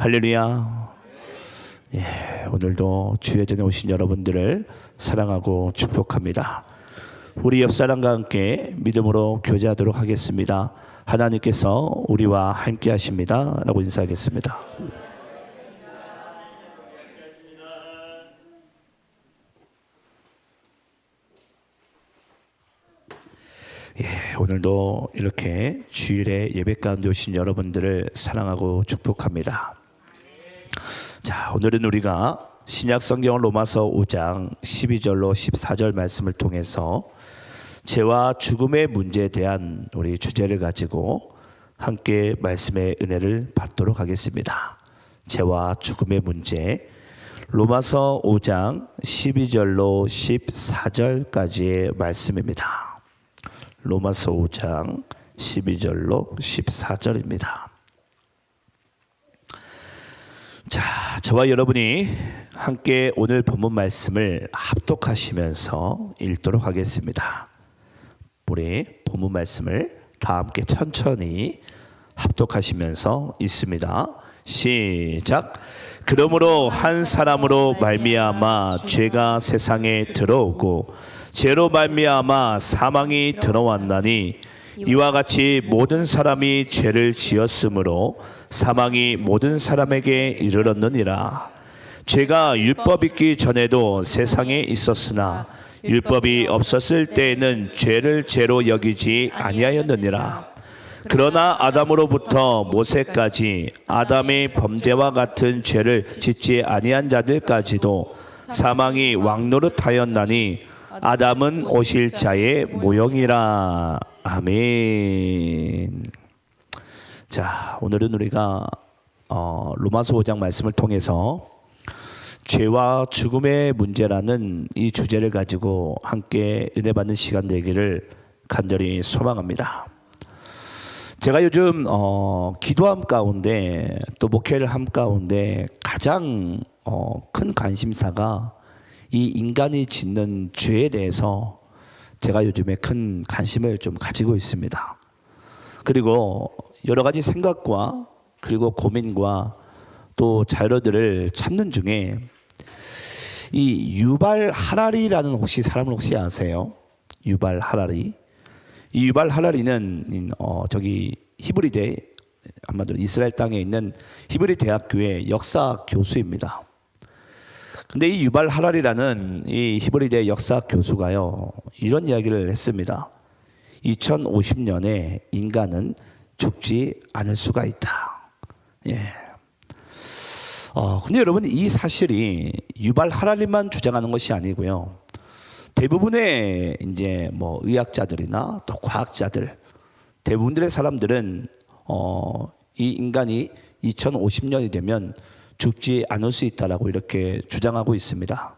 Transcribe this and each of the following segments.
할렐루야. 예, 오늘도 주의 전에 오신 여러분들을 사랑하고 축복합니다. 우리 옆 사람과 함께 믿음으로 교제하도록 하겠습니다. 하나님께서 우리와 함께 하십니다 라고 인사하겠습니다. 예, 오늘도 이렇게 주일에 예배 가운데 오신 여러분들을 사랑하고 축복합니다. 자, 오늘은 우리가 신약 성경 로마서 5장 12절로 14절 말씀을 통해서 죄와 죽음의 문제에 대한 우리 주제를 가지고 함께 말씀의 은혜를 받도록 하겠습니다. 죄와 죽음의 문제, 로마서 5장 12절로 14절까지의 말씀입니다. 로마서 5장 12절로 14절입니다. 자, 저와 여러분이 함께 오늘 본문 말씀을 합독하시면서 읽도록 하겠습니다. 우리 본문 말씀을 다 함께 천천히 합독하시면서 읽습니다. 시작. 그러므로 한 사람으로 말미암아 죄가 세상에 들어오고 죄로 말미암아 사망이 들어왔나니 이와 같이 모든 사람이 죄를 지었으므로 사망이 모든 사람에게 이르렀느니라. 죄가 율법 있기 전에도 세상에 있었으나 율법이 없었을 때에는 죄를 죄로 여기지 아니하였느니라. 그러나 아담으로부터 모세까지 아담의 범죄와 같은 죄를 짓지 아니한 자들까지도 사망이 왕노릇하였나니 아담은 오실 자의 모형이라. 아멘. 자, 오늘은 우리가 로마서 5장 말씀을 통해서 죄와 죽음의 문제라는 이 주제를 가지고 함께 은혜 받는 시간 되기를 간절히 소망합니다. 제가 요즘 기도함 가운데 또 목회를 함 가운데 가장 큰 관심사가 이 인간이 짓는 죄에 대해서 제가 요즘에 큰 관심을 좀 가지고 있습니다. 그리고 여러 가지 생각과 그리고 고민과 또 자료들을 찾는 중에 이 유발 하라리라는 혹시 사람을 혹시 아세요? 유발 하라리. 이 유발 하라리는 저기 히브리대, 아마도 이스라엘 땅에 있는 히브리 대학교의 역사 교수입니다. 근데 이 유발 하라리라는 이 히브리대 역사 교수가요, 이런 이야기를 했습니다. 2050년에 인간은 죽지 않을 수가 있다. 예. 근데 여러분, 이 사실이 유발 하라리만 주장하는 것이 아니고요. 대부분의 이제 뭐 의학자들이나 또 과학자들, 대부분들의 사람들은 이 인간이 2050년이 되면 죽지 않을 수 있다라고 이렇게 주장하고 있습니다.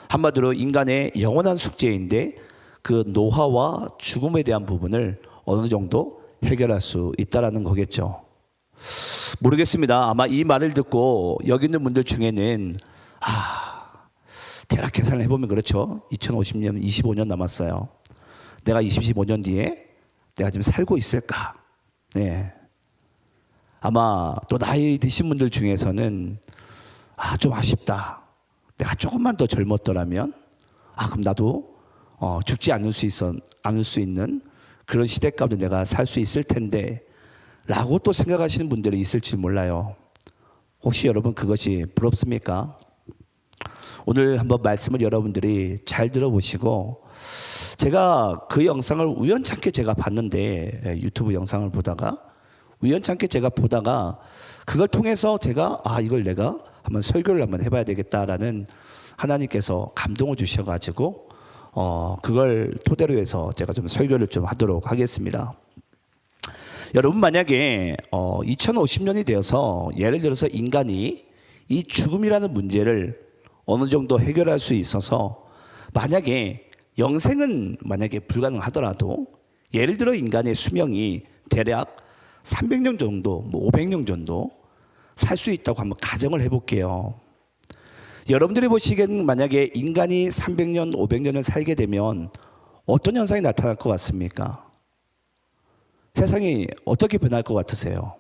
한마디로 인간의 영원한 숙제인데 그 노화와 죽음에 대한 부분을 어느 정도 해결할 수 있다라는 거겠죠. 모르겠습니다. 아마 이 말을 듣고 여기 있는 분들 중에는 대략 계산을 해보면 그렇죠. 2050년 25년 남았어요. 내가 25년 뒤에 내가 지금 살고 있을까? 네. 아마 또 나이 드신 분들 중에서는 좀 아쉽다. 내가 조금만 더 젊었더라면 그럼 나도 죽지 않을 수 있는 그런 시대 가운데 내가 살 수 있을 텐데 라고 또 생각하시는 분들이 있을지 몰라요. 혹시 여러분 그것이 부럽습니까? 오늘 한번 말씀을 여러분들이 잘 들어보시고, 제가 그 영상을 우연찮게 제가 봤는데, 유튜브 영상을 보다가 우연찮게 제가 보다가 그걸 통해서 제가 이걸 내가 한번 설교를 한번 해봐야 되겠다라는 하나님께서 감동을 주셔가지고 그걸 토대로 해서 제가 좀 설교를 좀 하도록 하겠습니다. 여러분, 만약에 2050년이 되어서 예를 들어서 인간이 이 죽음이라는 문제를 어느 정도 해결할 수 있어서 만약에 영생은 만약에 불가능하더라도 예를 들어 인간의 수명이 대략 300년 정도, 500년 정도 살 수 있다고 한번 가정을 해볼게요. 여러분들이 보시기에는 만약에 인간이 300년, 500년을 살게 되면 어떤 현상이 나타날 것 같습니까? 세상이 어떻게 변할 것 같으세요?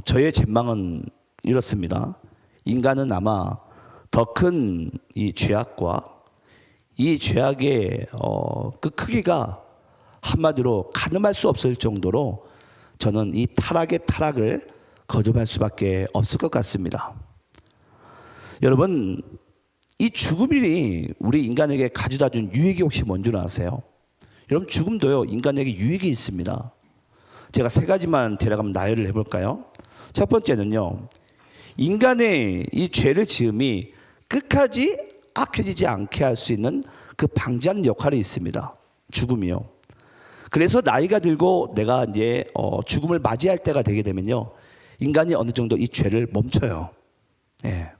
저의 전망은 이렇습니다. 인간은 아마 더 큰 이 죄악과 이 죄악의 그 크기가 한마디로 가늠할 수 없을 정도로 저는 이 타락의 타락을 거듭할 수밖에 없을 것 같습니다. 여러분, 이 죽음이 우리 인간에게 가져다 준 유익이 혹시 뭔 줄 아세요? 여러분, 죽음도요 인간에게 유익이 있습니다. 제가 세 가지만 대략 한번 나열을 해볼까요? 첫 번째는요, 인간의 이 죄를 지음이 끝까지 악해지지 않게 할 수 있는 그 방지하는 역할이 있습니다. 죽음이요. 그래서 나이가 들고 내가 이제 죽음을 맞이할 때가 되게 되면요, 인간이 어느 정도 이 죄를 멈춰요. 예.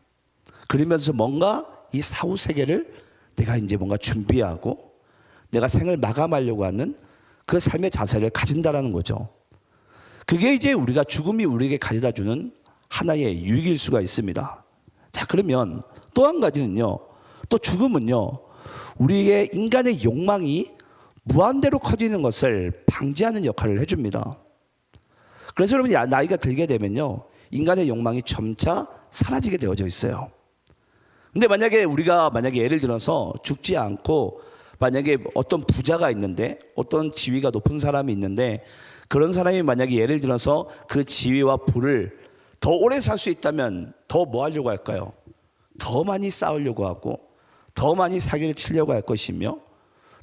그러면서 뭔가 이 사후 세계를 내가 이제 뭔가 준비하고 내가 생을 마감하려고 하는 그 삶의 자세를 가진다라는 거죠. 그게 이제 우리가 죽음이 우리에게 가져다 주는 하나의 유익일 수가 있습니다. 자, 그러면 또 한 가지는요, 또 죽음은요, 우리의 인간의 욕망이 무한대로 커지는 것을 방지하는 역할을 해줍니다. 그래서 여러분, 나이가 들게 되면요, 인간의 욕망이 점차 사라지게 되어져 있어요. 근데 우리가 예를 들어서 죽지 않고 만약에 어떤 부자가 있는데, 어떤 지위가 높은 사람이 있는데, 그런 사람이 만약에 예를 들어서 그 지위와 부를 더 오래 살 수 있다면 더 뭐 하려고 할까요? 더 많이 쌓으려고 하고 더 많이 사기를 치려고 할 것이며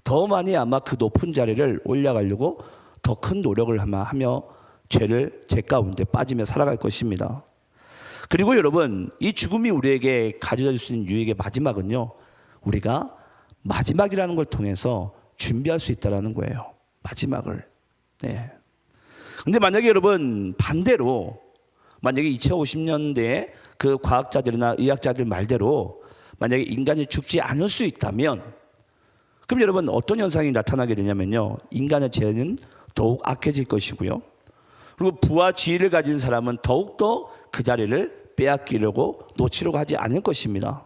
더 많이 아마 그 높은 자리를 올라가려고 더 큰 노력을 하며 죄 가운데 빠지며 살아갈 것입니다. 그리고 여러분, 이 죽음이 우리에게 가져다 줄 수 있는 유익의 마지막은요, 우리가 마지막이라는 걸 통해서 준비할 수 있다는 거예요. 마지막을. 네. 근데 만약에 여러분, 반대로 만약에 2050년대에 그 과학자들이나 의학자들 말대로 만약에 인간이 죽지 않을 수 있다면, 그럼 여러분 어떤 현상이 나타나게 되냐면요, 인간의 죄는 더욱 악해질 것이고요, 그리고 부와 지위를 가진 사람은 더욱더 그 자리를 빼앗기려고 놓치려고 하지 않을 것입니다.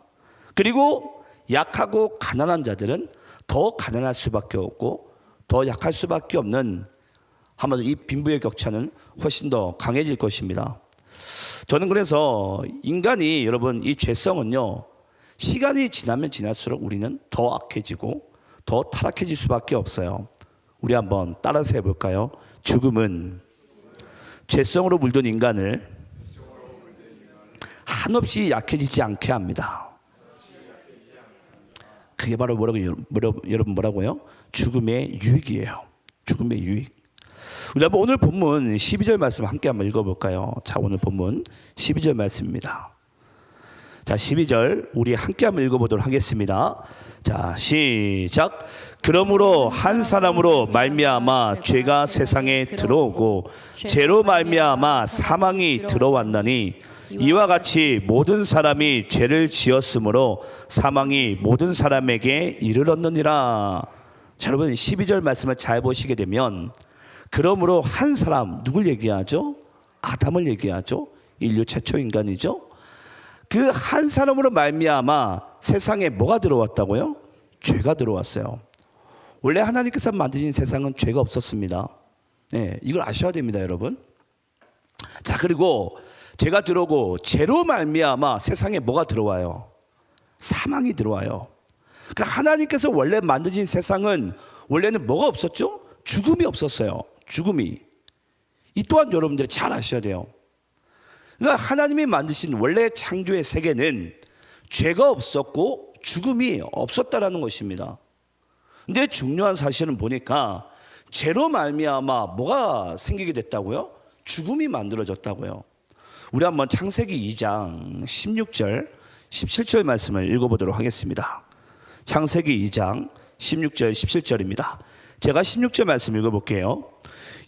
그리고 약하고 가난한 자들은 더 가난할 수밖에 없고 더 약할 수밖에 없는, 한마디로 이 빈부의 격차는 훨씬 더 강해질 것입니다. 저는 그래서 인간이, 여러분, 이 죄성은요, 시간이 지나면 지날수록 우리는 더 악해지고 더 타락해질 수밖에 없어요. 우리 한번 따라서 해볼까요? 죽음은 죄성으로 물든 인간을 한없이 약해지지 않게 합니다. 그게 바로 여러분 뭐라고요? 죽음의 유익이에요. 죽음의 유익. 우리 한번 오늘 본문 12절 말씀 함께 한번 읽어볼까요? 자, 오늘 본문 12절 말씀입니다. 자, 12절 우리 함께 한번 읽어보도록 하겠습니다. 자, 시작. 그러므로 한 사람으로 말미암아 죄가 세상에 들어오고 죄로 말미암아 사망이 들어왔나니 이와 같이 모든 사람이 죄를 지었으므로 사망이 모든 사람에게 이르렀느니라. 자, 여러분 12절 말씀을 잘 보시게 되면, 그러므로 한 사람, 누굴 얘기하죠? 아담을 얘기하죠. 인류 최초 인간이죠. 그 한 사람으로 말미암아 세상에 뭐가 들어왔다고요? 죄가 들어왔어요. 원래 하나님께서 만드신 세상은 죄가 없었습니다. 네, 이걸 아셔야 됩니다, 여러분. 자, 그리고 죄가 들어오고 죄로 말미암아 세상에 뭐가 들어와요? 사망이 들어와요. 그러니까 하나님께서 원래 만드신 세상은 원래는 뭐가 없었죠? 죽음이 없었어요. 죽음이. 이 또한 여러분들이 잘 아셔야 돼요. 그러니까 하나님이 만드신 원래 창조의 세계는 죄가 없었고 죽음이 없었다라는 것입니다. 근데 중요한 사실은 보니까 죄로 말미암아 뭐가 생기게 됐다고요? 죽음이 만들어졌다고요. 우리 한번 창세기 2장 16절 17절 말씀을 읽어보도록 하겠습니다. 창세기 2장 16절 17절입니다. 제가 16절 말씀 읽어볼게요.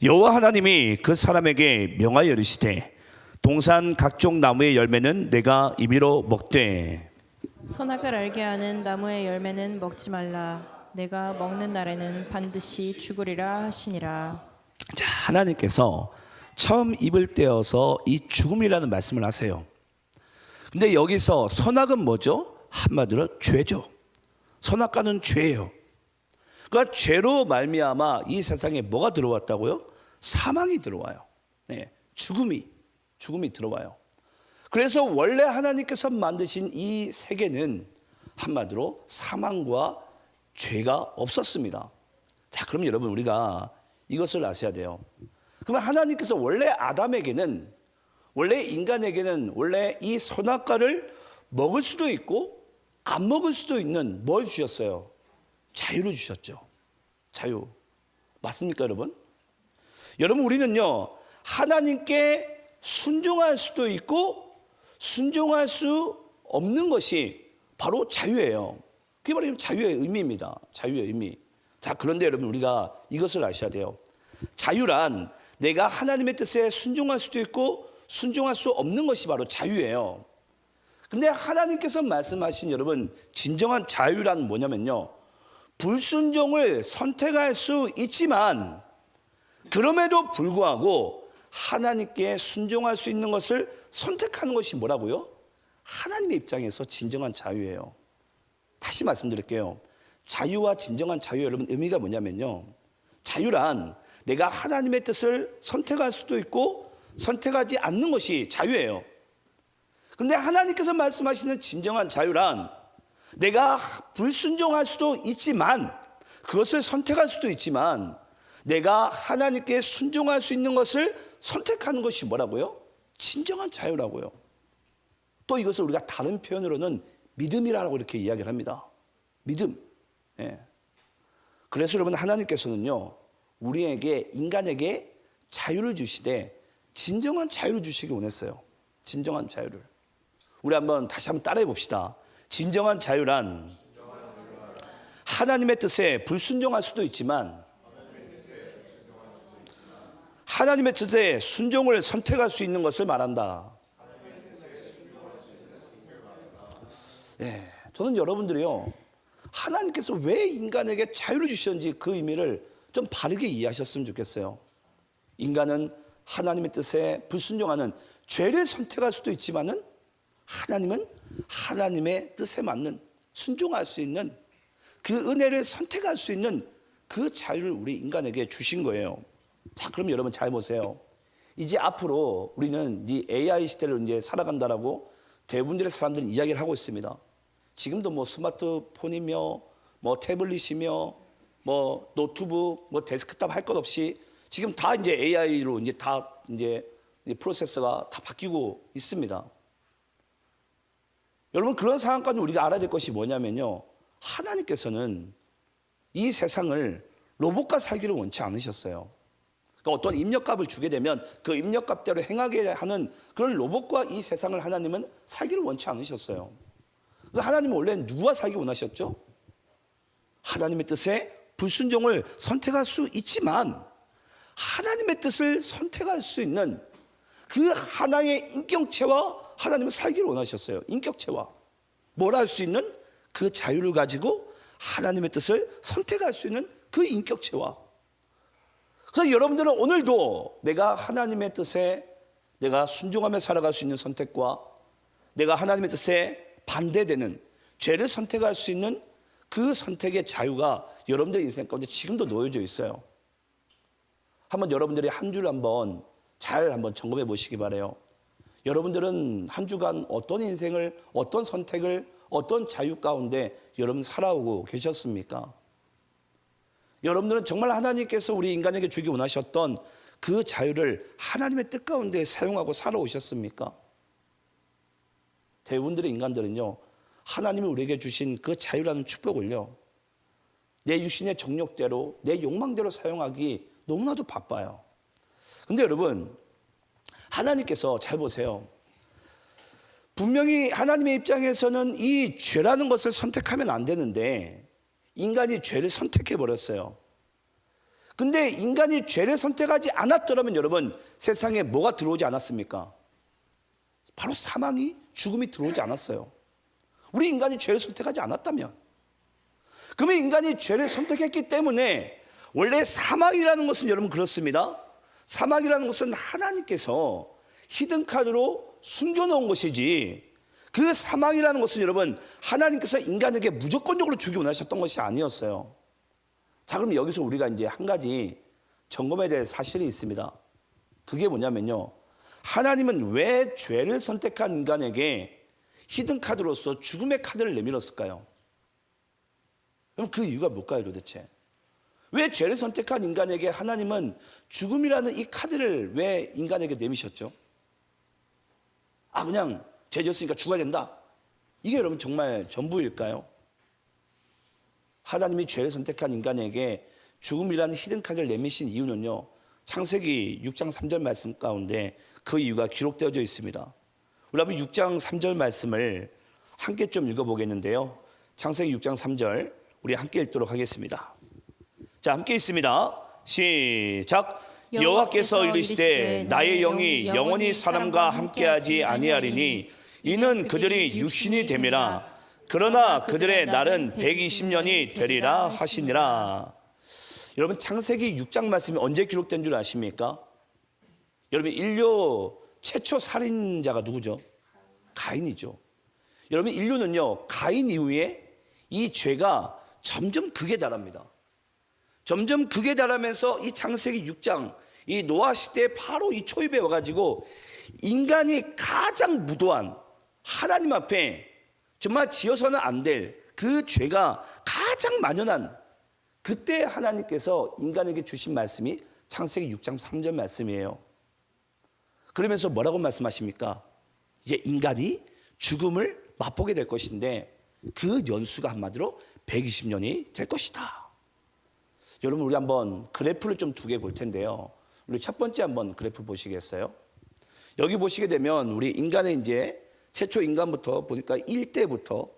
여호와 하나님이 그 사람에게 명하여 이르시되 동산 각종 나무의 열매는 내가 임의로 먹되 선악을 알게 하는 나무의 열매는 먹지 말라. 내가 먹는 날에는 반드시 죽으리라 하시니라. 자, 하나님께서 처음 입을 떼어서 이 죽음이라는 말씀을 하세요. 근데 여기서 선악은 뭐죠? 한마디로 죄죠. 선악과는 죄예요. 그러니까 죄로 말미암아 이 세상에 뭐가 들어왔다고요? 사망이 들어와요. 네, 죽음이 들어와요. 그래서 원래 하나님께서 만드신 이 세계는 한마디로 사망과 죄가 없었습니다. 자, 그럼 여러분 우리가 이것을 아셔야 돼요. 그러면 하나님께서 원래 아담에게는, 원래 인간에게는 원래 이 선악과를 먹을 수도 있고 안 먹을 수도 있는 뭘 주셨어요? 자유를 주셨죠. 자유. 맞습니까, 여러분? 여러분, 우리는요, 하나님께 순종할 수도 있고 순종할 수 없는 것이 바로 자유예요. 그게 바로 자유의 의미입니다. 자유의 의미. 자, 그런데 여러분, 우리가 이것을 아셔야 돼요. 자유란 내가 하나님의 뜻에 순종할 수도 있고 순종할 수 없는 것이 바로 자유예요. 근데 하나님께서 말씀하신 여러분, 진정한 자유란 뭐냐면요, 불순종을 선택할 수 있지만 그럼에도 불구하고 하나님께 순종할 수 있는 것을 선택하는 것이 뭐라고요? 하나님의 입장에서 진정한 자유예요. 다시 말씀드릴게요. 자유와 진정한 자유, 여러분 의미가 뭐냐면요, 자유란 내가 하나님의 뜻을 선택할 수도 있고 선택하지 않는 것이 자유예요. 근데 하나님께서 말씀하시는 진정한 자유란 내가 불순종할 수도 있지만, 그것을 선택할 수도 있지만 내가 하나님께 순종할 수 있는 것을 선택하는 것이 뭐라고요? 진정한 자유라고요. 또 이것을 우리가 다른 표현으로는 믿음이라고 이렇게 이야기를 합니다. 믿음. 예. 그래서 여러분, 하나님께서는요, 우리에게, 인간에게 자유를 주시되 진정한 자유를 주시기 원했어요. 진정한 자유를. 우리 다시 한번 따라해 봅시다. 진정한 자유란 하나님의 뜻에 불순종할 수도 있지만 하나님의 뜻에 순종을 선택할 수 있는 것을 말한다. 예, 저는 여러분들이요, 하나님께서 왜 인간에게 자유를 주셨는지 그 의미를 좀 바르게 이해하셨으면 좋겠어요. 인간은 하나님의 뜻에 불순종하는 죄를 선택할 수도 있지만은 하나님은 하나님의 뜻에 맞는 순종할 수 있는 그 은혜를 선택할 수 있는 그 자유를 우리 인간에게 주신 거예요. 자, 그럼 여러분 잘 보세요. 이제 앞으로 우리는 이 AI 시대를 이제 살아간다라고 대부분의 사람들은 이야기를 하고 있습니다. 지금도 뭐 스마트폰이며 뭐 태블릿이며 뭐 노트북 뭐 데스크탑 할 것 없이 지금 다 이제 AI로 이제 다 이제 프로세서가 다 바뀌고 있습니다. 여러분, 그런 상황까지 우리가 알아야 될 것이 뭐냐면요, 하나님께서는 이 세상을 로봇과 살기를 원치 않으셨어요. 그러니까 어떤 입력값을 주게 되면 그 입력값대로 행하게 하는 그런 로봇과 이 세상을 하나님은 살기를 원치 않으셨어요. 하나님은 원래 누구와 살기 원하셨죠? 하나님의 뜻에 불순종을 선택할 수 있지만 하나님의 뜻을 선택할 수 있는 그 하나의 인격체와 하나님은 살기를 원하셨어요. 인격체와 뭘 할 수 있는 그 자유를 가지고 하나님의 뜻을 선택할 수 있는 그 인격체와. 그래서 여러분들은 오늘도 내가 하나님의 뜻에 내가 순종하며 살아갈 수 있는 선택과 내가 하나님의 뜻에 반대되는 죄를 선택할 수 있는 그 선택의 자유가 여러분들의 인생 가운데 지금도 놓여져 있어요. 한번 여러분들이 한 주를 잘 점검해 보시기 바라요. 여러분들은 한 주간 어떤 인생을, 어떤 선택을, 어떤 자유 가운데 여러분 살아오고 계셨습니까? 여러분들은 정말 하나님께서 우리 인간에게 주기 원하셨던 그 자유를 하나님의 뜻 가운데 사용하고 살아오셨습니까? 대부분들의 인간들은요, 하나님이 우리에게 주신 그 자유라는 축복을요, 내 육신의 정욕대로, 내 욕망대로 사용하기 너무나도 바빠요. 근데 여러분, 하나님께서 잘 보세요. 분명히 하나님의 입장에서는 이 죄라는 것을 선택하면 안 되는데 인간이 죄를 선택해 버렸어요. 근데 인간이 죄를 선택하지 않았더라면 여러분, 세상에 뭐가 들어오지 않았습니까? 바로 사망이, 죽음이 들어오지 않았어요. 우리 인간이 죄를 선택하지 않았다면, 그러면 인간이 죄를 선택했기 때문에 원래 사망이라는 것은 여러분 그렇습니다. 사망이라는 것은 하나님께서 히든카드로 숨겨놓은 것이지, 그 사망이라는 것은 여러분 하나님께서 인간에게 무조건적으로 주기 원하셨던 것이 아니었어요. 자, 그럼 여기서 우리가 이제 한 가지 점검해야 될 사실이 있습니다. 그게 뭐냐면요, 하나님은 왜 죄를 선택한 인간에게 히든 카드로서 죽음의 카드를 내밀었을까요? 그럼 그 이유가 뭘까요 도대체? 왜 죄를 선택한 인간에게 하나님은 죽음이라는 이 카드를 왜 인간에게 내미셨죠? 그냥 죄 지었으니까 죽어야 된다. 이게 여러분 정말 전부일까요? 하나님이 죄를 선택한 인간에게 죽음이라는 히든 카드를 내미신 이유는요, 창세기 6장 3절 말씀 가운데 그 이유가 기록되어져 있습니다. 우리 한번 6장 3절 말씀을 함께 좀 읽어보겠는데요. 창세기 6장 3절 우리 함께 읽도록 하겠습니다. 자, 함께 있습니다. 시작. 여호와께서 이르시되 나의 영이 영원히 사람과 함께하지 아니하리니 이는 그들이 육신이 됨이라. 그러나 그들의 날은 120년이 되리라 하시니라. 여러분 창세기 6장 말씀이 언제 기록된 줄 아십니까? 여러분 인류 최초 살인자가 누구죠? 가인이죠. 여러분 인류는요 가인 이후에 이 죄가 점점 극에 달합니다. 점점 극에 달하면서 이 창세기 6장 이 노아 시대 바로 이 초입에 와가지고 인간이 가장 무도한 하나님 앞에 정말 지어서는 안 될 그 죄가 가장 만연한 그때 하나님께서 인간에게 주신 말씀이 창세기 6장 3절 말씀이에요. 그러면서 뭐라고 말씀하십니까? 이제 인간이 죽음을 맛보게 될 것인데 그 연수가 한마디로 120년이 될 것이다. 여러분 우리 한번 그래프를 좀 두 개 볼 텐데요. 우리 첫 번째 한번 그래프 보시겠어요? 여기 보시게 되면 우리 인간의 이제 최초 인간부터 보니까 1대부터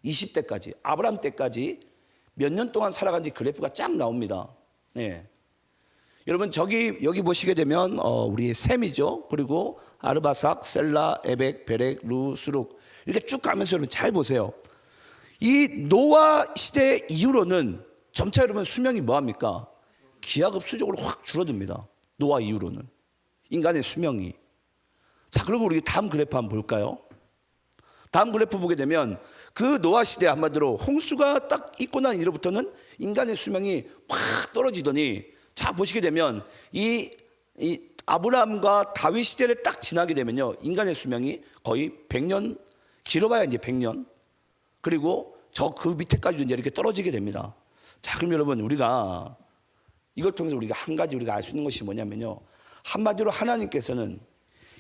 20대까지 아브라함 때까지 몇 년 동안 살아간지 그래프가 쫙 나옵니다. 네. 여러분 여기 보시게 되면 우리 셈이죠. 그리고 아르바삭, 셀라, 에벡, 베렉, 루, 수룩 이렇게 쭉 가면서 여러분 잘 보세요. 이 노아 시대 이후로는 점차 여러분 수명이 뭐합니까? 기하급수적으로 확 줄어듭니다. 노아 이후로는 인간의 수명이. 자, 그리고 우리 다음 그래프 한번 볼까요? 다음 그래프 보게 되면 그 노아 시대 한마디로 홍수가 딱 있고 난 이후부터는 인간의 수명이 확 떨어지더니 자 보시게 되면 이 아브라함과 다윗 시대를 딱 지나게 되면요 인간의 수명이 거의 100년 길어봐야 이제 100년 그리고 저 그 밑에까지도 이제 이렇게 떨어지게 됩니다. 자 그럼 여러분 우리가 이걸 통해서 우리가 한 가지 우리가 알 수 있는 것이 뭐냐면요 한마디로 하나님께서는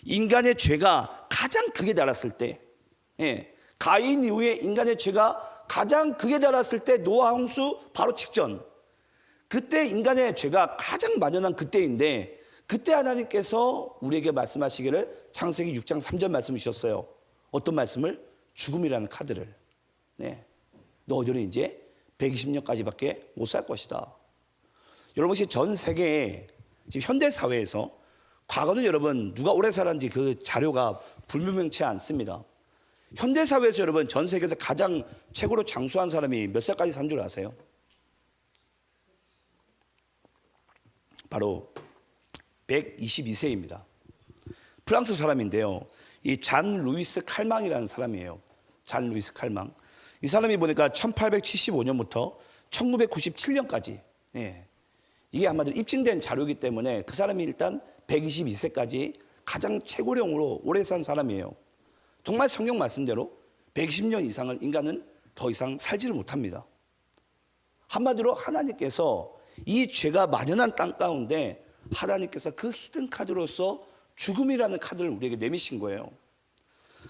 인간의 죄가 가장 극에 달했을 때 가인 이후에 인간의 죄가 가장 극에 달했을 때 노아 홍수 바로 직전 그때 인간의 죄가 가장 만연한 그때인데 그때 하나님께서 우리에게 말씀하시기를 창세기 6장 3절 말씀을 주셨어요. 어떤 말씀을? 죽음이라는 카드를. 너희들은 이제 120년까지밖에 못 살 것이다. 여러분 혹시 전 세계에 지금 현대 사회에서 과거는 여러분 누가 오래 살았는지 그 자료가 불분명치 않습니다. 현대 사회에서 여러분 전 세계에서 가장 최고로 장수한 사람이 몇 살까지 산 줄 아세요? 바로 122세입니다. 프랑스 사람인데요. 이 잔 루이스 칼망이라는 사람이에요. 잔 루이스 칼망. 이 사람이 보니까 1875년부터 1997년까지 이게 한마디로 입증된 자료이기 때문에 그 사람이 일단 122세까지 가장 최고령으로 오래 산 사람이에요. 정말 성경 말씀대로 120년 이상을 인간은 더 이상 살지를 못합니다. 한마디로 하나님께서 이 죄가 만연한 땅 가운데 하나님께서 그 히든 카드로서 죽음이라는 카드를 우리에게 내미신 거예요.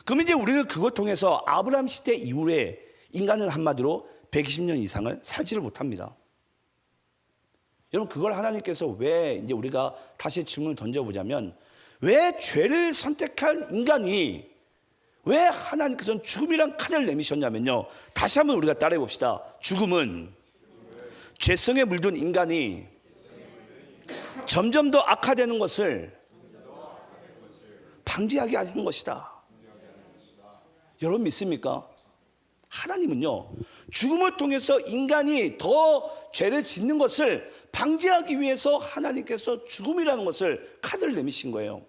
그럼 이제 우리는 그걸 통해서 아브라함 시대 이후에 인간은 한마디로 120년 이상을 살지를 못합니다. 여러분 그걸 하나님께서 왜 이제 우리가 다시 질문을 던져보자면 왜 죄를 선택한 인간이 왜 하나님께서는 죽음이란 카드를 내미셨냐면요. 다시 한번 우리가 따라해 봅시다. 죽음은 죄성에 물든 인간이 점점 더 악화되는 것을 방지하게 하시는 것이다. 여러분 믿습니까? 하나님은요 죽음을 통해서 인간이 더 죄를 짓는 것을 방지하기 위해서 하나님께서 죽음이라는 것을 카드를 내미신 거예요.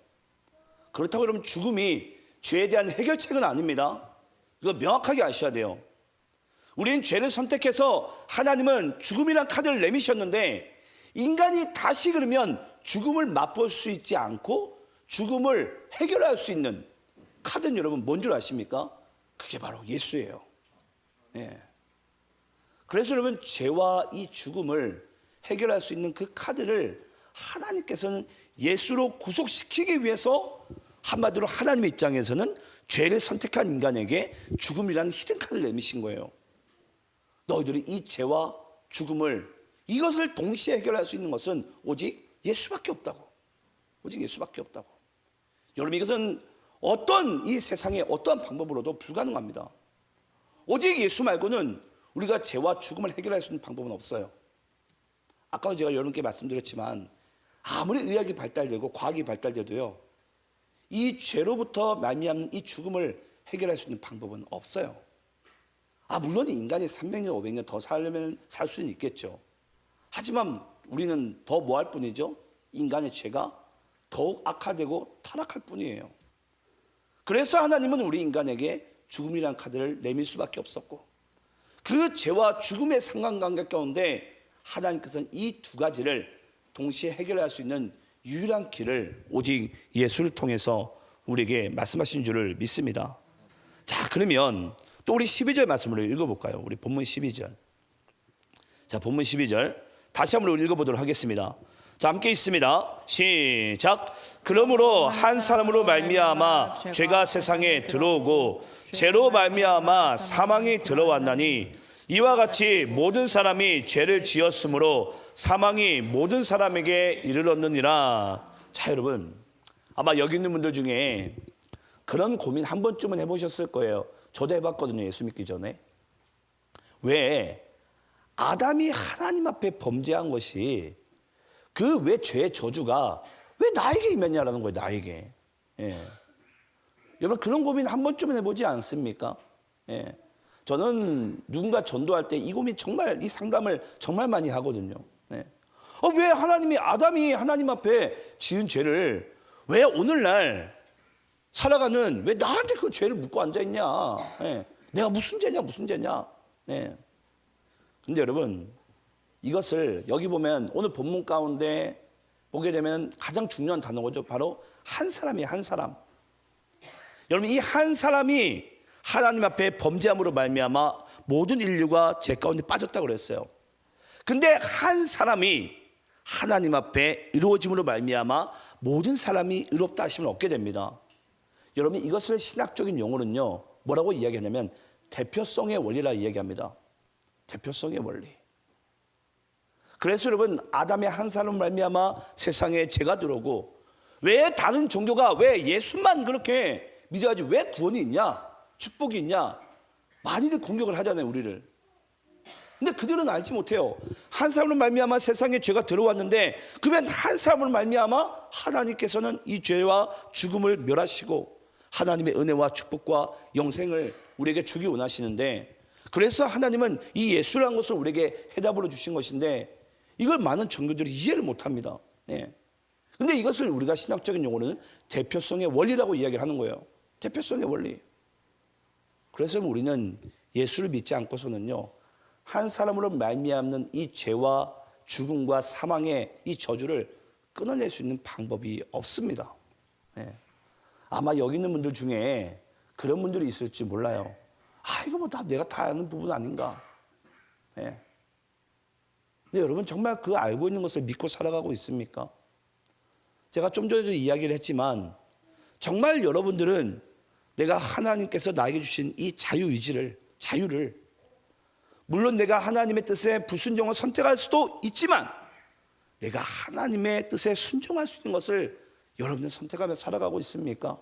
그렇다고 여러분 죽음이 죄에 대한 해결책은 아닙니다. 이거 명확하게 아셔야 돼요. 우리는 죄를 선택해서 하나님은 죽음이란 카드를 내미셨는데 인간이 다시 그러면 죽음을 맛볼 수 있지 않고 죽음을 해결할 수 있는 카드는 여러분 뭔 줄 아십니까? 그게 바로 예수예요. 예. 그래서 여러분 죄와 이 죽음을 해결할 수 있는 그 카드를 하나님께서는 예수로 구속시키기 위해서 한마디로 하나님의 입장에서는 죄를 선택한 인간에게 죽음이라는 히든카드를 내미신 거예요. 너희들이 이 죄와 죽음을 이것을 동시에 해결할 수 있는 것은 오직 예수밖에 없다고. 오직 예수밖에 없다고. 여러분 이것은 어떤 이 세상의 어떠한 방법으로도 불가능합니다. 오직 예수 말고는 우리가 죄와 죽음을 해결할 수 있는 방법은 없어요. 아까 제가 여러분께 말씀드렸지만 아무리 의학이 발달되고 과학이 발달돼도요, 이 죄로부터 말미암는 이 죽음을 해결할 수 있는 방법은 없어요. 물론 인간이 300년, 500년 더 살려면 살 수는 있겠죠. 하지만 우리는 더 뭐 할 뿐이죠? 인간의 죄가 더욱 악화되고 타락할 뿐이에요. 그래서 하나님은 우리 인간에게 죽음이라는 카드를 내밀 수밖에 없었고, 그 죄와 죽음의 상관관계 가운데 하나님께서는 이 두 가지를 동시에 해결할 수 있는 유일한 길을 오직 예수를 통해서 우리에게 말씀하신 줄을 믿습니다. 자, 그러면 또 우리 12절 말씀을 읽어볼까요? 우리 본문 12절. 자, 본문 12절 다시 한번 읽어보도록 하겠습니다. 자, 함께 있습니다. 시작. 그러므로 한 사람으로 말미암아 죄가 세상에 들어오고 죄로 말미암아 사망이 들어왔나니 이와 같이 모든 사람이 죄를 지었으므로 사망이 모든 사람에게 이르렀느니라. 자, 여러분 아마 여기 있는 분들 중에 그런 고민 한 번쯤은 해보셨을 거예요. 저도 해봤거든요. 예수 믿기 전에. 왜 아담이 하나님 앞에 범죄한 것이 그 왜 죄의 저주가 왜 나에게 임했냐라는 거예요. 나에게. 예. 여러분 그런 고민 한 번쯤은 해보지 않습니까? 예. 저는 누군가 전도할 때 이 고민 정말, 이 상담을 정말 많이 하거든요. 예. 왜 아담이 하나님 앞에 지은 죄를 왜 오늘날 살아가는 왜 나한테 그 죄를 묻고 앉아있냐? 예. 내가 무슨 죄냐? 예. 근데 여러분 이것을 여기 보면 오늘 본문 가운데 보게 되면 가장 중요한 단어죠. 바로 한 사람이에요. 한 사람. 여러분 이 한 사람이 하나님 앞에 범죄함으로 말미암아 모든 인류가 죄 가운데 빠졌다고 그랬어요. 근데 한 사람이 하나님 앞에 이루어짐으로 말미암아 모든 사람이 의롭다 하심을 얻게 됩니다. 여러분 이것을 신학적인 용어는요 뭐라고 이야기하냐면 대표성의 원리라 이야기합니다. 대표성의 원리. 그래서 여러분 아담의 한 사람 말미암아 세상에 죄가 들어오고 왜 다른 종교가 왜 예수만 그렇게 믿어야지 왜 구원이 있냐 축복이 있냐 많이들 공격을 하잖아요 우리를. 근데 그들은 알지 못해요. 한 사람으로 말미암아 세상에 죄가 들어왔는데 그러면 한 사람으로 말미암아 하나님께서는 이 죄와 죽음을 멸하시고 하나님의 은혜와 축복과 영생을 우리에게 주기 원하시는데 그래서 하나님은 이 예수라는 것을 우리에게 해답으로 주신 것인데 이걸 많은 종교들이 이해를 못합니다. 네. 근데 이것을 우리가 신학적인 용어로는 대표성의 원리라고 이야기를 하는 거예요. 대표성의 원리. 그래서 우리는 예수를 믿지 않고서는요 한 사람으로 말미암는 이 죄와 죽음과 사망의 이 저주를 끊어낼 수 있는 방법이 없습니다. 네. 아마 여기 있는 분들 중에 그런 분들이 있을지 몰라요. 이거 뭐 내가 다 아는 부분 아닌가. 네. 근데 여러분 정말 그 알고 있는 것을 믿고 살아가고 있습니까? 제가 좀 전에도 이야기를 했지만 정말 여러분들은 내가 하나님께서 나에게 주신 이 자유를 물론 내가 하나님의 뜻에 불순종을 선택할 수도 있지만 내가 하나님의 뜻에 순종할 수 있는 것을 여러분은 선택하며 살아가고 있습니까?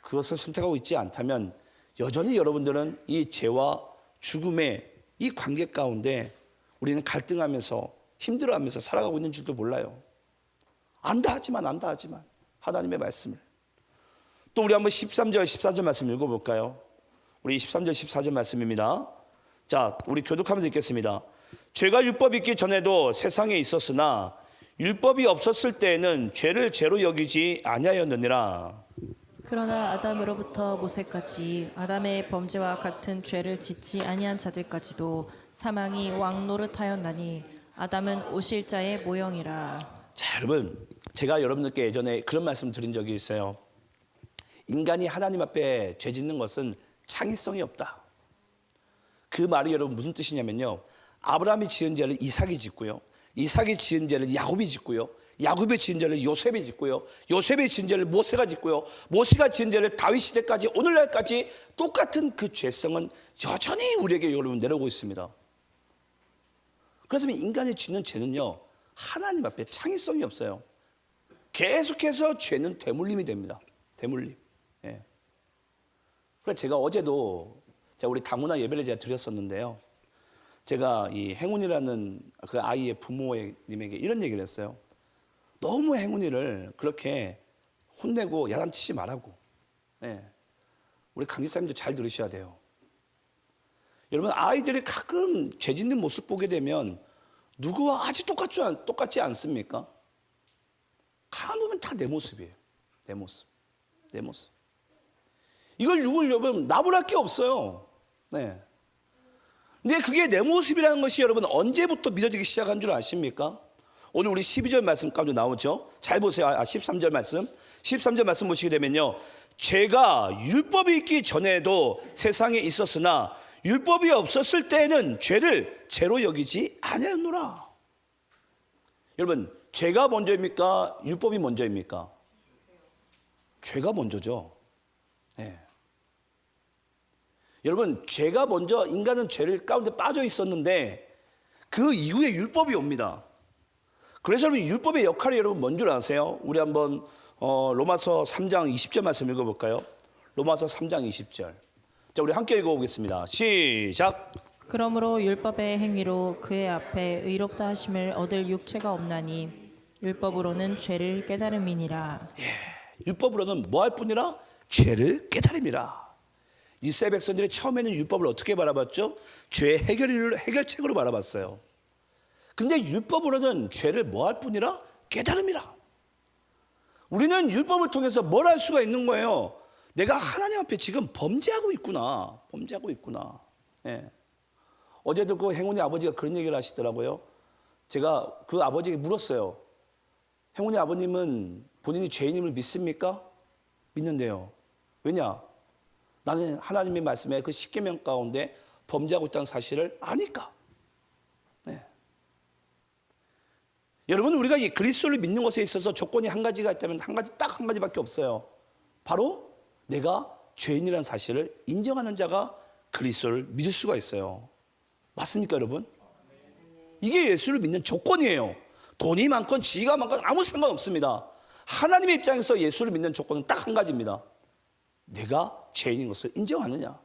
그것을 선택하고 있지 않다면 여전히 여러분들은 이 죄와 죽음의 이 관계 가운데 우리는 갈등하면서 힘들어하면서 살아가고 있는 줄도 몰라요. 안다 하지만 하나님의 말씀을 또 우리 한번 13절 14절 말씀 읽어볼까요? 우리 13절 14절 말씀입니다. 자, 우리 교독하면서 읽겠습니다. 죄가 율법이 있기 전에도 세상에 있었으나 율법이 없었을 때에는 죄를 죄로 여기지 아니하였느니라. 그러나 아담으로부터 모세까지 아담의 범죄와 같은 죄를 짓지 아니한 자들까지도 사망이 왕노릇하였나니 아담은 오실 자의 모형이라. 자, 여러분 제가 여러분들께 예전에 그런 말씀 드린 적이 있어요. 인간이 하나님 앞에 죄 짓는 것은 창의성이 없다. 그 말이 여러분 무슨 뜻이냐면요. 아브라함이 지은 죄를 이삭이 짓고요. 이삭이 지은 죄를 야곱이 짓고요. 야곱이 지은 죄를 요셉이 짓고요. 요셉이 지은 죄를 모세가 짓고요. 모세가 지은 죄를 다윗 시대까지 오늘날까지 똑같은 그 죄성은 여전히 우리에게 여러분 내려오고 있습니다. 그래서 인간이 짓는 죄는요. 하나님 앞에 창의성이 없어요. 계속해서 죄는 대물림이 됩니다. 대물림. 예. 그래서 제가 어제도 우리 다문화 예배를 제가 드렸었는데요. 제가 이 행운이라는 그 아이의 부모님에게 이런 얘기를 했어요. 너무 행운이를 그렇게 혼내고 야단치지 말라고. 예. 우리 강지사님도 잘 들으셔야 돼요. 여러분 아이들이 가끔 죄 짓는 모습 보게 되면 누구와 아주 똑같지 않습니까? 가만 보면 다 내 모습이에요. 내 모습. 내 모습. 이걸 누굴 여러분 나무랄 게 없어요. 네. 근데 그게 내 모습이라는 것이 여러분 언제부터 믿어지기 시작한 줄 아십니까? 오늘 우리 12절 말씀 가운데 나오죠. 잘 보세요. 13절 말씀. 13절 말씀 보시게 되면요. 죄가 율법이 있기 전에도 세상에 있었으나 율법이 없었을 때에는 죄를 죄로 여기지 아니하노라. 여러분 죄가 먼저입니까? 율법이 먼저입니까? 죄가 먼저죠. 네. 여러분 죄가 먼저 인간은 죄를 가운데 빠져 있었는데 그 이후에 율법이 옵니다. 그래서 여러분 율법의 역할이 여러분 뭔 줄 아세요? 우리 한번 로마서 3장 20절 말씀 읽어볼까요? 로마서 3장 20절. 자, 우리 함께 읽어보겠습니다. 시작. 그러므로 율법의 행위로 그의 앞에 의롭다 하심을 얻을 육체가 없나니 율법으로는 죄를 깨달음이니라. 율법으로는 뭐 할 뿐이라? 죄를 깨달음이라. 이스라엘 백성들이 처음에는 율법을 어떻게 바라봤죠? 죄의 해결책으로 바라봤어요. 근데 율법으로는 죄를 뭐 할 뿐이라? 깨달음이라. 우리는 율법을 통해서 뭘 할 수가 있는 거예요? 내가 하나님 앞에 지금 범죄하고 있구나. 범죄하고 있구나. 예. 어제도 그 행운이 아버지가 그런 얘기를 하시더라고요. 제가 그 아버지에게 물었어요. 행운이 아버님은 본인이 죄인임을 믿습니까? 믿는데요. 왜냐? 나는 하나님의 말씀에 그 십계명 가운데 범죄하고 있다는 사실을 아니까. 네. 여러분 우리가 이 그리스도를 믿는 것에 있어서 조건이 한 가지가 있다면 딱 한 가지밖에 없어요. 바로 내가 죄인이라는 사실을 인정하는 자가 그리스도를 믿을 수가 있어요. 맞습니까 여러분? 이게 예수를 믿는 조건이에요. 돈이 많건 지위가 많건 아무 상관없습니다. 하나님의 입장에서 예수를 믿는 조건은 딱 한 가지입니다. 내가 죄인인 것을 인정하느냐.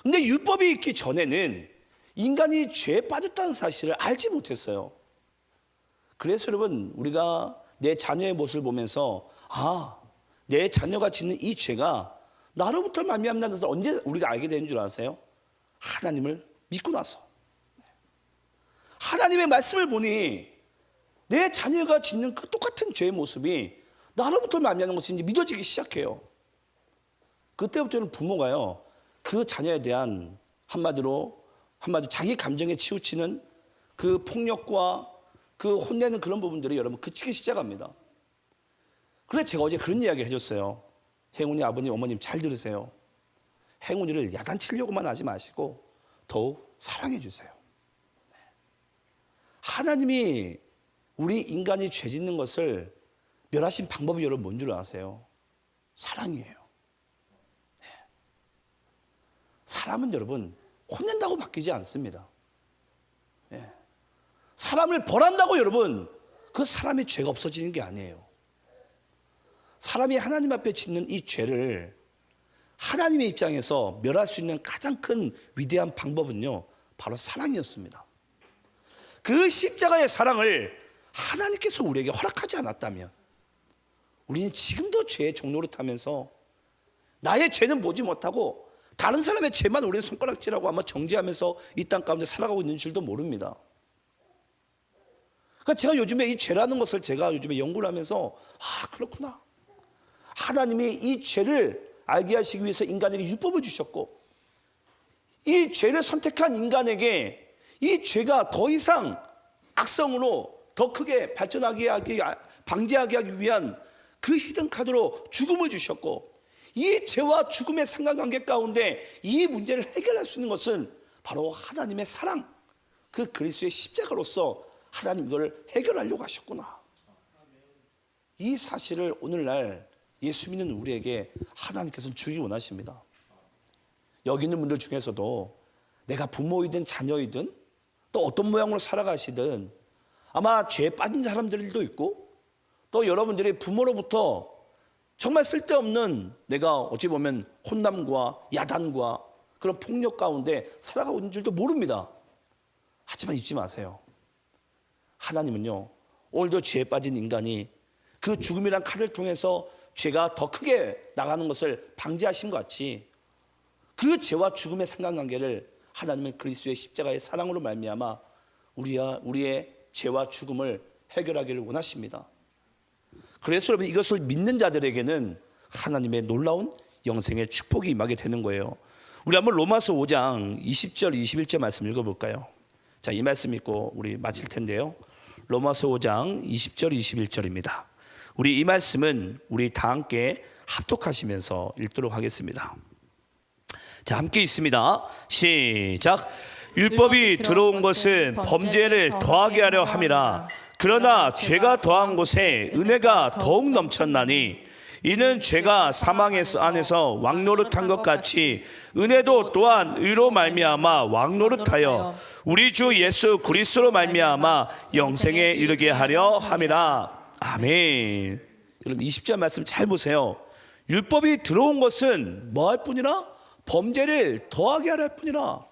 근데 율법이 있기 전에는 인간이 죄에 빠졌다는 사실을 알지 못했어요. 그래서 여러분 우리가 내 자녀의 모습을 보면서 내 자녀가 짓는 이 죄가 나로부터 말미암는 것을 언제 우리가 알게 되는 줄 아세요? 하나님을 믿고 나서. 하나님의 말씀을 보니 내 자녀가 짓는 그 똑같은 죄의 모습이 나로부터 말미암는 것이 이제 믿어지기 시작해요. 그때부터는 부모가요, 그 자녀에 대한 한마디로 자기 감정에 치우치는 그 폭력과 그 혼내는 그런 부분들이 여러분 그치기 시작합니다. 그래서 제가 어제 그런 이야기를 해줬어요. 행운이 아버님, 어머님 잘 들으세요. 행운이를 야단치려고만 하지 마시고 더욱 사랑해 주세요. 하나님이 우리 인간이 죄 짓는 것을 멸하신 방법이 여러분 뭔 줄 아세요? 사랑이에요. 사람은 여러분 혼낸다고 바뀌지 않습니다. 사람을 벌한다고 여러분 그 사람의 죄가 없어지는 게 아니에요. 사람이 하나님 앞에 짓는 이 죄를 하나님의 입장에서 멸할 수 있는 가장 큰 위대한 방법은요 바로 사랑이었습니다. 그 십자가의 사랑을 하나님께서 우리에게 허락하지 않았다면 우리는 지금도 죄의 종로를 타면서 나의 죄는 보지 못하고 다른 사람의 죄만 우리는 손가락질하고 아마 정죄하면서 이 땅 가운데 살아가고 있는 줄도 모릅니다. 그러니까 제가 요즘에 이 죄라는 것을 제가 요즘에 연구를 하면서 그렇구나. 하나님이 이 죄를 알게 하시기 위해서 인간에게 율법을 주셨고 이 죄를 선택한 인간에게 이 죄가 더 이상 악성으로 더 크게 발전하게 방지하기 위한 그 히든 카드로 죽음을 주셨고, 이 죄와 죽음의 상관관계 가운데 이 문제를 해결할 수 있는 것은 바로 하나님의 사랑, 그 그리스도의 십자가로서 하나님 이걸 해결하려고 하셨구나. 이 사실을 오늘날 예수 믿는 우리에게 하나님께서는 주기 원하십니다. 여기 있는 분들 중에서도 내가 부모이든 자녀이든 또 어떤 모양으로 살아가시든 아마 죄에 빠진 사람들도 있고, 또 여러분들이 부모로부터 정말 쓸데없는, 내가 어찌 보면 혼남과 야단과 그런 폭력 가운데 살아가고 있는 줄도 모릅니다. 하지만 잊지 마세요. 하나님은요, 오늘도 죄에 빠진 인간이 그 죽음이란 칼을 통해서 죄가 더 크게 나가는 것을 방지하신 것 같이, 그 죄와 죽음의 상관관계를 하나님은 그리스도의 십자가의 사랑으로 말미암아 우리의 죄와 죽음을 해결하기를 원하십니다. 그래서 여러분, 이것을 믿는 자들에게는 하나님의 놀라운 영생의 축복이 임하게 되는 거예요. 우리 한번 로마서 5장 20절 21절 말씀 읽어볼까요? 자, 이 말씀 읽고 우리 마칠 텐데요. 로마서 5장 20절 21절입니다. 우리 이 말씀은 우리 다 함께 합독하시면서 읽도록 하겠습니다. 자, 함께 있습니다. 시작. 율법이 들어온 것은 범죄를 더하게 하려 함이라. 그러나 죄가 더한 곳에 은혜가 더욱 넘쳤나니, 이는 죄가 사망 안에서 왕노릇한 것 같이 은혜도 또한 의로 말미암아 왕노릇하여 우리 주 예수 그리스도로 말미암아 영생에 이르게 하려 함이라. 아멘. 여러분 20절 말씀 잘 보세요. 율법이 들어온 것은 뭐 할 뿐이라? 범죄를 더하게 하려 할 뿐이라.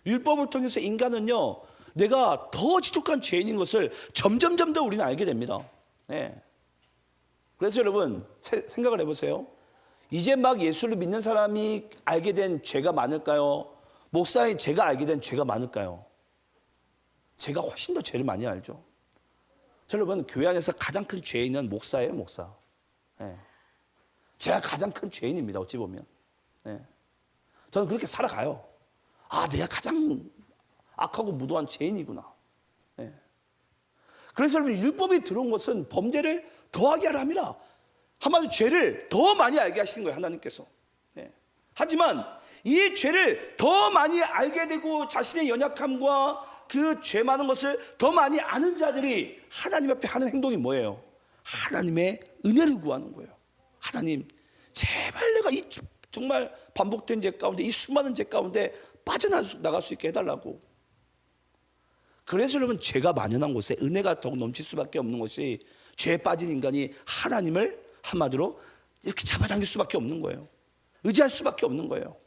율법을 통해서 인간은요, 내가 더 지독한 죄인인 것을 점점 더 우리는 알게 됩니다. 네. 그래서 여러분 생각을 해보세요. 이제 막 예수를 믿는 사람이 알게 된 죄가 많을까요? 목사인 제가 알게 된 죄가 많을까요? 제가 훨씬 더 죄를 많이 알죠. 여러분, 교회 안에서 가장 큰 죄인은 목사예요, 목사. 네. 제가 가장 큰 죄인입니다, 어찌 보면. 네. 저는 그렇게 살아가요. 아, 내가 가장 악하고 무도한 죄인이구나. 네. 그래서 여러분, 율법이 들어온 것은 범죄를 더하게 하려 함이라. 한마디로 죄를 더 많이 알게 하시는 거예요, 하나님께서. 네. 하지만 이 죄를 더 많이 알게 되고 자신의 연약함과 그 죄 많은 것을 더 많이 아는 자들이 하나님 앞에 하는 행동이 뭐예요? 하나님의 은혜를 구하는 거예요. 하나님, 제발 내가 이 정말 반복된 죄 가운데, 이 수많은 죄 가운데 빠져나갈 수 있게 해달라고. 그래서 여러분, 죄가 만연한 곳에 은혜가 더욱 넘칠 수밖에 없는 것이, 죄에 빠진 인간이 하나님을 한마디로 이렇게 잡아당길 수밖에 없는 거예요. 의지할 수밖에 없는 거예요.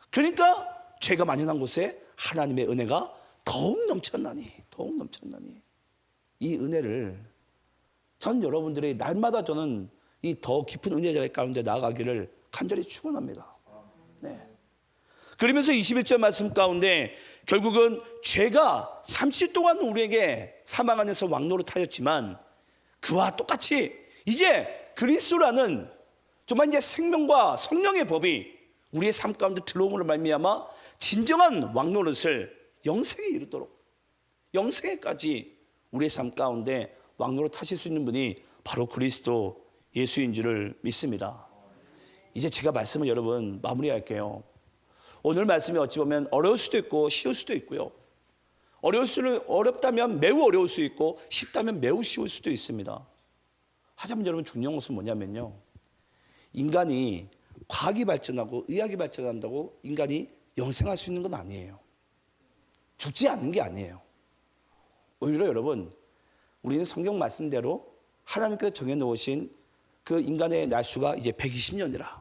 그러니까 죄가 만연한 곳에 하나님의 은혜가 더욱 넘쳤나니. 이 은혜를 전 여러분들이 날마다 저는 이 더 깊은 은혜 가운데 나아가기를 간절히 축원합니다. 네. 그러면서 21절 말씀 가운데 결국은 죄가 잠시 동안 우리에게 사망 안에서 왕노릇하였지만, 그와 똑같이 이제 그리스도라는 정말 이제 생명과 성령의 법이 우리의 삶 가운데 들어옴으로 말미암아 진정한 왕노릇을 영생에 이르도록, 영생에까지 우리의 삶 가운데 왕노릇 하실 수 있는 분이 바로 그리스도 예수인 줄을 믿습니다. 이제 제가 말씀을 여러분 마무리할게요. 오늘 말씀이 어찌 보면 어려울 수도 있고 쉬울 수도 있고요. 어렵다면 매우 어려울 수 있고 쉽다면 매우 쉬울 수도 있습니다. 하지만 여러분, 중요한 것은 뭐냐면요, 인간이 과학이 발전하고 의학이 발전한다고 인간이 영생할 수 있는 건 아니에요. 죽지 않는 게 아니에요. 오히려 여러분, 우리는 성경 말씀대로 하나님께서 정해놓으신 그 인간의 날수가 이제 120년이라.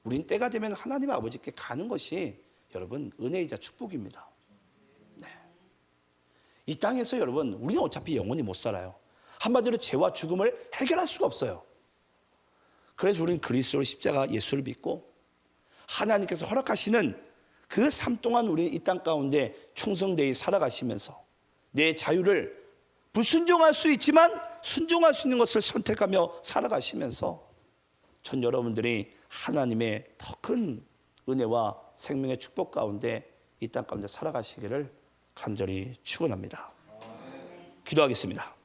우린 때가 되면 하나님 아버지께 가는 것이 여러분 은혜이자 축복입니다. 네. 이 땅에서 여러분, 우리는 어차피 영원히 못 살아요. 한마디로 죄와 죽음을 해결할 수가 없어요. 그래서 우리는 그리스도 십자가 예수를 믿고 하나님께서 허락하시는 그 삶 동안 우리 이 땅 가운데 충성되이 살아가시면서 내 자유를 불순종할 수 있지만 순종할 수 있는 것을 선택하며 살아가시면서 전 여러분들이 하나님의 더 큰 은혜와 생명의 축복 가운데 이 땅 가운데 살아가시기를 간절히 축원합니다. 기도하겠습니다.